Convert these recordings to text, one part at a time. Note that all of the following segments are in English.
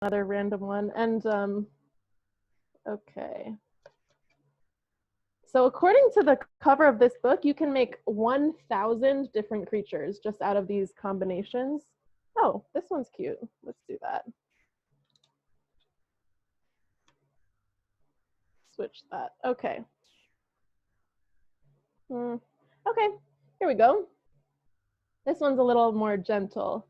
another random one. And okay. So according to the cover of this book, you can make 1,000 different creatures just out of these combinations. Oh, this one's cute. Let's do that. Switch that. Okay. Okay, here we go. This one's a little more gentle.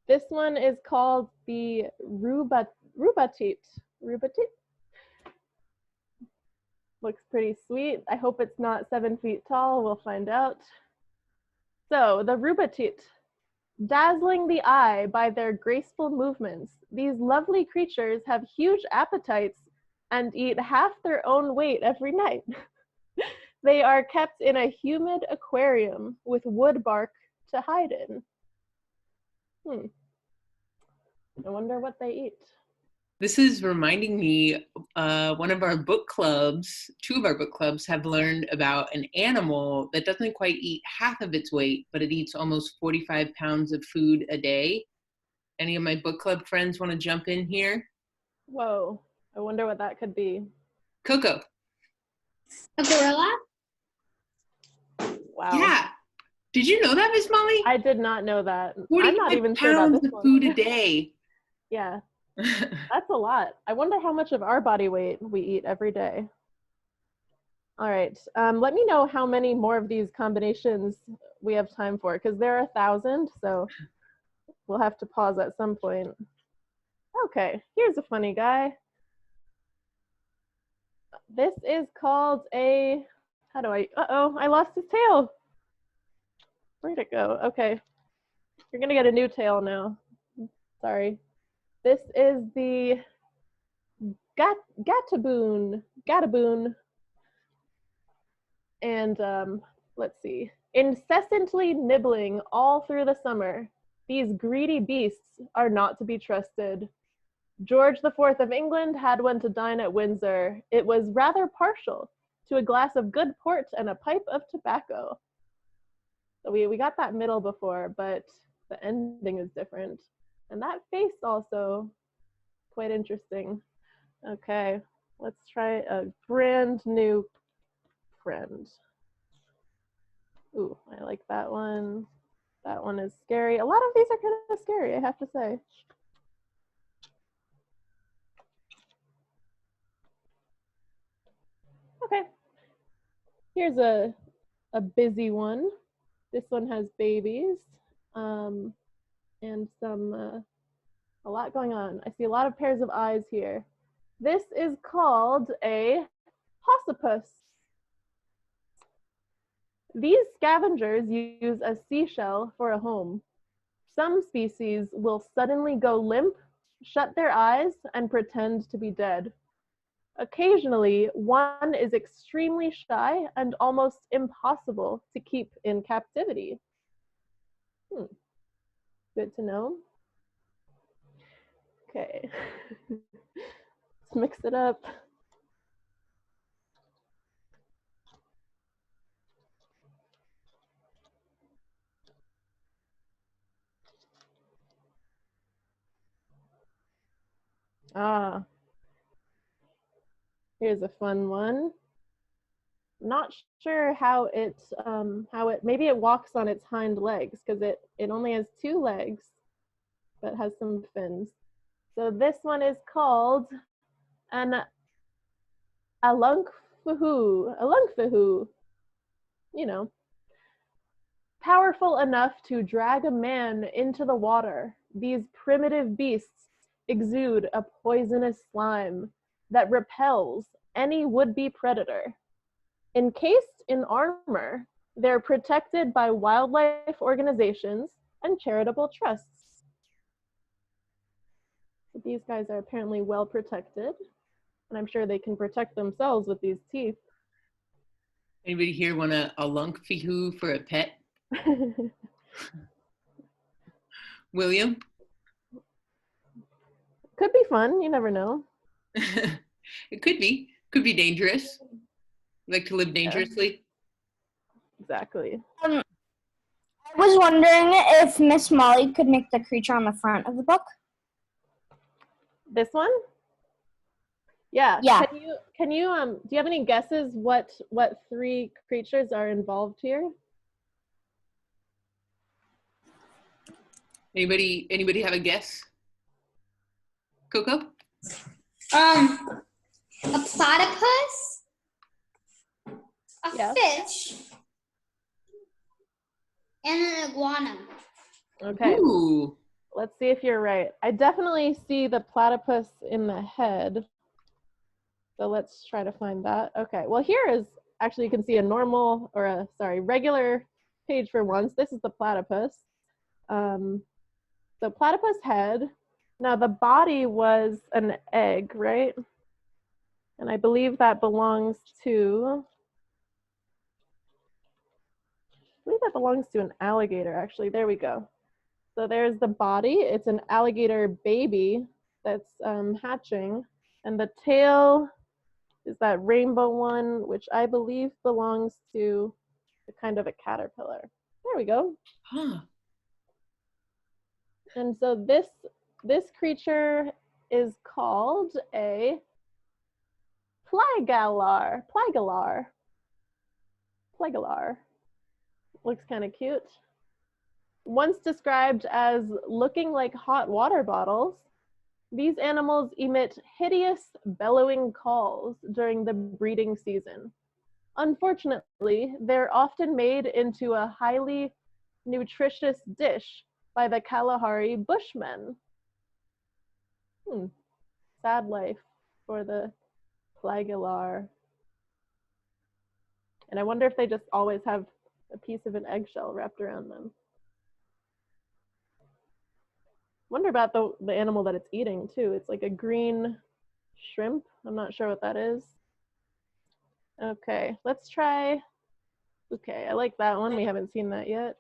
This one is called the Rubatit. Rubatit? Looks pretty sweet. I hope it's not 7 feet tall. We'll find out. So, the Rubatit. Dazzling the eye by their graceful movements, these lovely creatures have huge appetites and eat half their own weight every night. They are kept in a humid aquarium with wood bark to hide in. I wonder what they eat. This is reminding me, one of our book clubs, 2 of our book clubs have learned about an animal that doesn't quite eat half of its weight, but it eats almost 45 pounds of food a day. Any of my book club friends want to jump in here? Whoa, I wonder what that could be. Coco. A gorilla? Wow. Yeah. Did you know that, Miss Molly? I did not know that. 45 I'm not even sure about pounds this of one. food a day. Yeah, that's a lot. I wonder how much of our body weight we eat every day. All right, let me know how many more of these combinations we have time for, because there are 1,000, so we'll have to pause at some point. Okay, here's a funny guy. This is called a, I lost his tail. Where'd it go? Okay, you're gonna get a new tail now. Sorry. This is the Gataboon. And let's see. Incessantly nibbling all through the summer, these greedy beasts are not to be trusted. George IV of England had one to dine at Windsor. It was rather partial to a glass of good port and a pipe of tobacco. So we got that middle before, but the ending is different. And that face also, quite interesting. Okay, let's try a brand new friend. Ooh, I like that one. That one is scary. A lot of these are kind of scary, I have to say. Okay, here's a busy one. This one has babies and a lot going on. I see a lot of pairs of eyes here. This is called a Hossipus. These scavengers use a seashell for a home. Some species will suddenly go limp, shut their eyes, and pretend to be dead. Occasionally, one is extremely shy and almost impossible to keep in captivity. Good to know. Okay, let's mix it up. Here's a fun one. Not sure how it maybe it walks on its hind legs, because it only has 2 legs, but has some fins. So this one is called an alunkfihu. You know, powerful enough to drag a man into the water. These primitive beasts exude a poisonous slime that repels any would-be predator. Encased in armor, they're protected by wildlife organizations and charitable trusts. So these guys are apparently well protected, and I'm sure they can protect themselves with these teeth. Anybody here want a lunkfihu for a pet? William? Could be fun, you never know. It could be dangerous. Like to live dangerously. Yeah. Exactly. I was wondering if Miss Molly could make the creature on the front of the book. This one? Yeah. Yeah. Can you do you have any guesses what three creatures are involved here? Anybody have a guess? Coco? A platypus, a Yeah. fish, and an iguana. Okay. Ooh. Let's see if you're right. I definitely see the platypus in the head. So let's try to find that. Okay. Well, here is actually, you can see a regular page for once. This is the platypus. So platypus head. Now the body was an egg, right? And I believe that belongs to an alligator, actually. There we go. So there's the body. It's an alligator baby that's hatching. And the tail is that rainbow one, which I believe belongs to kind of a caterpillar. There we go. Huh. And so this creature is called a Plagialar. Looks kind of cute. Once described as looking like hot water bottles, these animals emit hideous bellowing calls during the breeding season. Unfortunately, they're often made into a highly nutritious dish by the Kalahari Bushmen. Sad life for the Plagialar. And I wonder if they just always have a piece of an eggshell wrapped around them. Wonder about the animal that it's eating too. It's like a green shrimp. I'm not sure what that is. Okay, let's try. Okay, I like that one. We haven't seen that yet.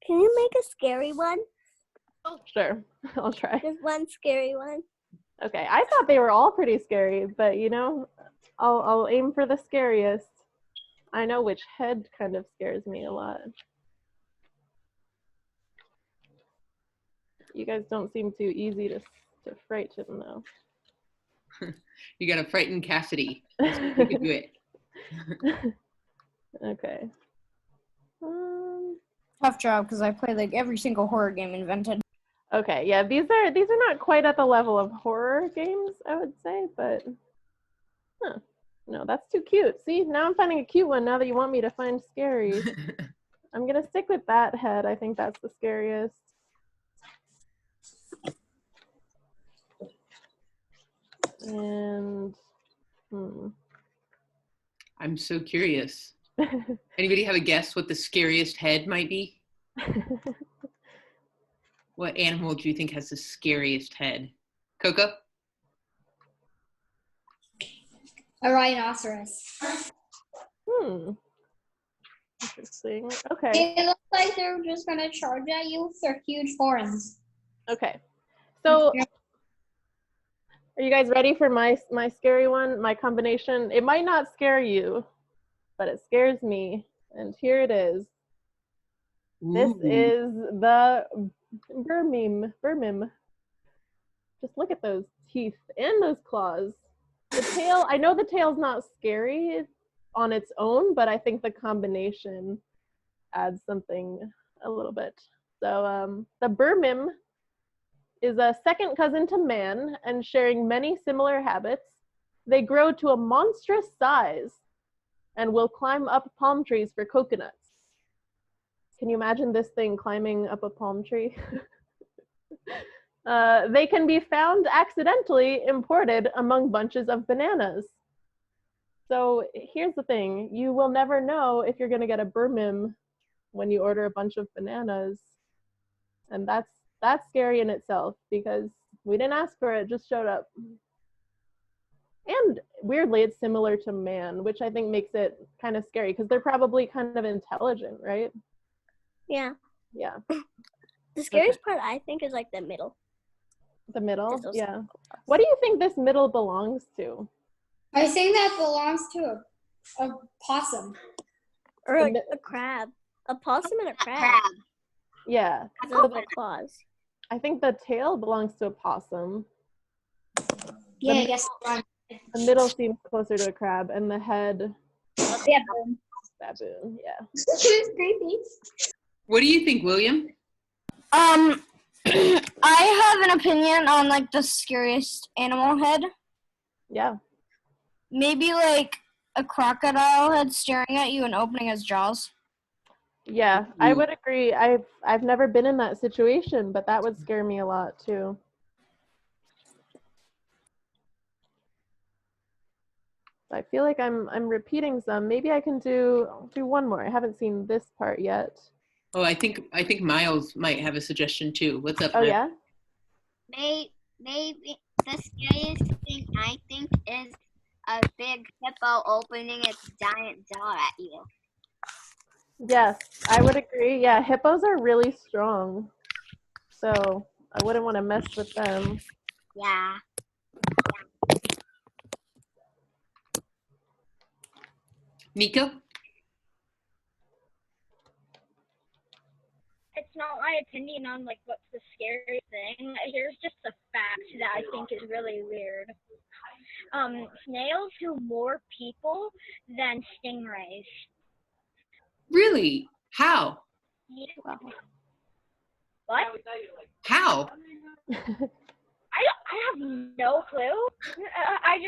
Can you make a scary one? Oh, sure. I'll try. Just one scary one. Okay, I thought they were all pretty scary, but you know, I'll aim for the scariest. I know which head kind of scares me a lot. You guys don't seem too easy to frighten though. You gotta frighten Cassidy. You can do it. Okay. Tough job because I play like every single horror game invented. Okay, yeah, these are not quite at the level of horror games, I would say, but no, that's too cute. See, now I'm finding a cute one now that you want me to find scary. I'm gonna stick with that head. I think that's the scariest. And I'm so curious. Anybody have a guess what the scariest head might be? What animal do you think has the scariest head? Coco? A rhinoceros. Interesting. Okay. It looks like they're just gonna charge at you with their huge horns. Okay. So are you guys ready for my scary one? My combination. It might not scare you, but it scares me. And here it is. This is the Burmim. Just look at those teeth and those claws. The tail, I know the tail's not scary on its own, but I think the combination adds something a little bit. So the Burmim is a second cousin to man and sharing many similar habits. They grow to a monstrous size and will climb up palm trees for coconuts. Can you imagine this thing climbing up a palm tree? They can be found accidentally imported among bunches of bananas. So here's the thing. You will never know if you're going to get a Burmim when you order a bunch of bananas. And that's scary in itself because we didn't ask for it, just showed up. And weirdly, it's similar to man, which I think makes it kind of scary because they're probably kind of intelligent, right? Yeah. Yeah. The scariest part, I think, is like the middle. The middle? This was- Yeah. What do you think this middle belongs to? I think that belongs to a possum. Or The like mi- a crab. A possum and a crab. Crab. Yeah. The little claws. I think the tail belongs to a possum. Yeah, I guess. The middle seems closer to a crab, and the head, Yeah. baboon. Yeah. It's creepy. What do you think, William? I have an opinion on like the scariest animal head. Yeah. Maybe like a crocodile head staring at you and opening its jaws. Yeah, I would agree. I've never been in that situation, but that would scare me a lot too. I feel like I'm repeating some. Maybe I can do one more. I haven't seen this part yet. Oh, I think Miles might have a suggestion too. What's up? Oh Miles? yeah? Maybe the scariest thing I think is a big hippo opening its giant jaw at you. Yes, I would agree. Yeah, hippos are really strong. So I wouldn't want to mess with them. Yeah. Nico? It's not my opinion on like what's the scary thing. Here's just a fact that I think is really weird. Snails kill more people than stingrays. Really? How? Wow. What? How? I have no clue. I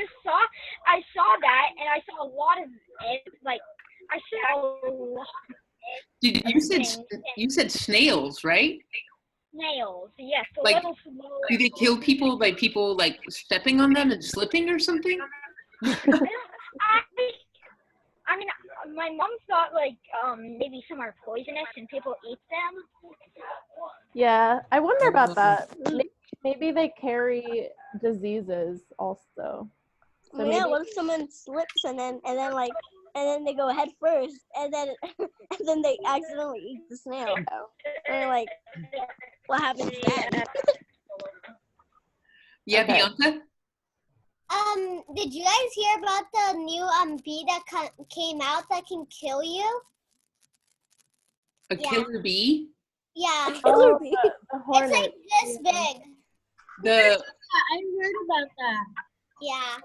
saw that and I saw a lot of it. Like I saw a lot You said snails, right? of snails. Yes, the Like, little small. Do they kill people by people like stepping on them and slipping or something? I mean, my mom thought like maybe some are poisonous and people eat them. Yeah, I wonder about that. Maybe they carry diseases also. So yeah, maybe- what if someone slips and then they go head first and then they accidentally eat the snail? And like, what happens then? Yeah, Okay. Bianca? Did you guys hear about the new bee that came out that can kill you? A Yeah. killer bee? Yeah. Oh, Bee. the It's hornet. like this big. The I heard about that. Yeah.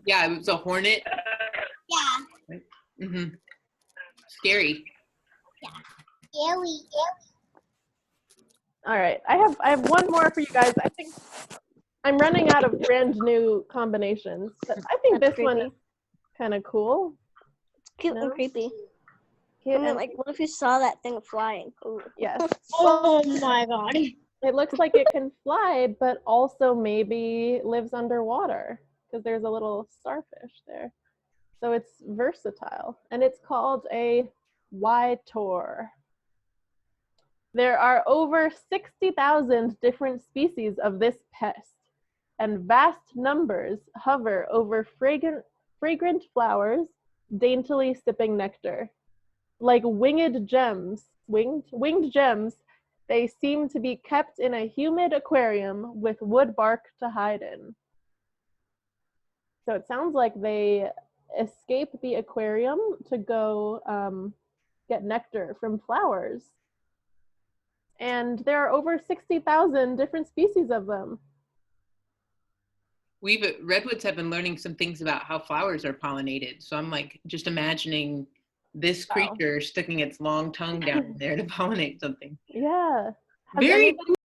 yeah, it was a hornet. Yeah. hmm Scary. Scary. All right, I have one more for you guys. I think I'm running out of brand new combinations, but I think That's this one creepy. is kind of cool. Cute No? and creepy. Cute And then and- like, what if you saw that thing flying? Ooh. yes, Oh my god. it looks like it can fly, but also maybe lives underwater because there's a little starfish there. So it's versatile, and it's called a Ytor. There are over 60,000 different species of this pest, and vast numbers hover over fragrant flowers, daintily sipping nectar. Like winged gems, they seem to be kept in a humid aquarium with wood bark to hide in. So it sounds like they escape the aquarium to go get nectar from flowers. And there are over 60,000 different species of them. We've at Redwoods have been learning some things about how flowers are pollinated. So I'm like just imagining this Wow. creature sticking its long tongue down there to pollinate something. Yeah. Has Very anybody